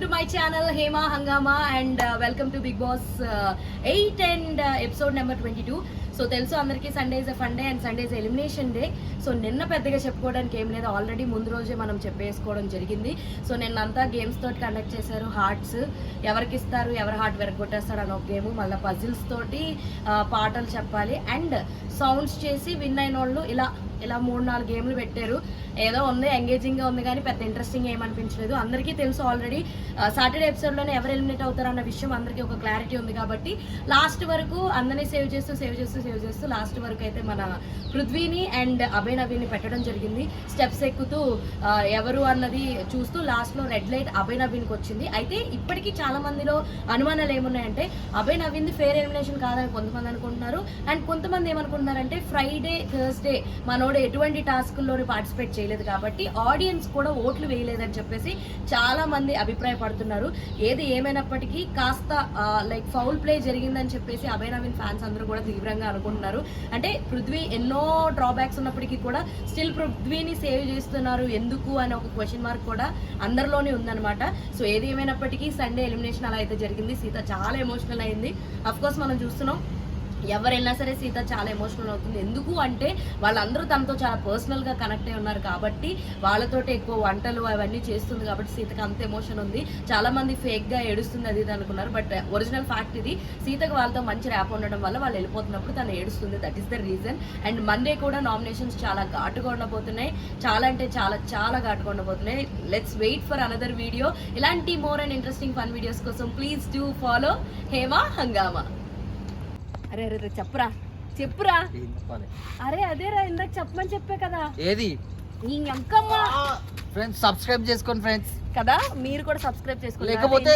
to my channel Hema Hangama and welcome to Big Boss 8 and episode number 22. So తెలుసు అందరికీ Sunday is fun day and Sunday is elimination day. So నిన్న పెద్దగా చెప్పుకోవడానికి ఏం లేదు, already ముందు రోజే మనం చెప్పేసుకోవడం జరిగింది. సో నిన్నంతా గేమ్స్ తోటి కండక్ట్ చేశారు. హార్ట్స్ ఎవరికి ఇస్తారు, ఎవరి హార్ట్ వెరగొట్టేస్తాడు అని ఒక గేమ్, మళ్ళీ పజిల్స్ తోటి పాటలు చెప్పాలి అండ్ సౌండ్స్ చేసి విన్ అయిన వాళ్ళు ఇలా 3-4 గేమ్లు పెట్టారు. ఏదో ఉంది, ఎంగేజింగ్గా ఉంది, కానీ పెద్ద ఇంట్రెస్టింగ్ ఏమనిపించలేదు. అందరికీ తెలుసు ఆల్రెడీ సాటర్డే ఎపిసోడ్లోనే ఎవరు ఎలిమినేట్ అవుతారు అన్న విషయం అందరికీ ఒక క్లారిటీ ఉంది. కాబట్టి లాస్ట్ వరకు అందరినీ సేవ్ చేస్తూ లాస్ట్ వరకు అయితే మన పృథ్వీని అండ్ అభయ్ నవీన్ని పెట్టడం జరిగింది. స్టెప్స్ ఎక్కుతూ ఎవరు అన్నది చూస్తూ లాస్ట్లో రెడ్ లైట్ అభయ్ నవీన్కి వచ్చింది. అయితే ఇప్పటికీ చాలా మందిలో అనుమానాలు ఏమున్నాయంటే అభయ్ నవీన్ది ఫేర్ ఎలిమినేషన్ కాదని కొంతమంది అనుకుంటున్నారు అండ్ కొంతమంది ఏమనుకుంటున్నారంటే ఫ్రైడే థర్స్డే మనోడు ఎటువంటి టాస్క్లోని పార్టిసిపేట్ చేయలేదు కాబట్టి ఆడియన్స్ కూడా ఓట్లు వేయలేదని చెప్పేసి చాలా మంది అభిప్రాయపడుతున్నారు. ఏది ఏమైనప్పటికీ కాస్త లైక్ ఫౌల్ ప్లే జరిగిందని చెప్పేసి అభయ్ నవీన్ ఫ్యాన్స్ అందరూ కూడా తీవ్రంగా అనుకుంటున్నారు. అంటే పృథ్వీ ఎన్నో డ్రాబ్యాక్స్ ఉన్నప్పటికీ కూడా స్టిల్ పృథ్వీని సేవ్ చేస్తున్నారు ఎందుకు అనే ఒక క్వశ్చన్ మార్క్ కూడా అందరిలోనే ఉందన్నమాట. సో ఏది ఏమైనప్పటికీ సండే ఎలిమినేషన్ అలా అయితే జరిగింది. సీత చాలా ఎమోషనల్ అయింది. అఫ్కోర్స్ మనం చూస్తున్నాం ఎవరైనా సరే సీత చాలా ఎమోషనల్ అవుతుంది. ఎందుకు అంటే వాళ్ళందరూ తనతో చాలా పర్సనల్గా కనెక్ట్ అయి ఉన్నారు కాబట్టి, వాళ్ళతోటి ఎక్కువ వంటలు అవన్నీ చేస్తుంది కాబట్టి సీతకు అంత ఎమోషన్ ఉంది. చాలా మంది ఫేక్గా ఏడుస్తుంది అది ఇది అనుకున్నారు, బట్ ఒరిజినల్ ఫ్యాక్ట్ ఇది. సీతకు వాళ్ళతో మంచి ర్యాప్ ఉండడం వల్ల వాళ్ళు వెళ్ళిపోతున్నప్పుడు తను ఏడుస్తుంది. That is the reason. And Monday కూడా నామినేషన్స్ చాలా ఘాటుగా ఉండబోతున్నాయి, చాలా అంటే చాలా ఘాటుగా ఉండబోతున్నాయి. Let's wait for another video. ఇలాంటి more and interesting fun videos కోసం please do follow Hema Hungama. అరే చెప్పురా. అరే అదేరా ఇందాక చెప్పమని చెప్పే కదా. ఏది నీ అంకమ్మ ఫ్రెండ్స్ సబ్స్క్రైబ్ చేసుకోండి ఫ్రెండ్స్ కదా, మీరు కూడా సబ్స్క్రైబ్ చేసుకోండి. లేకపోతే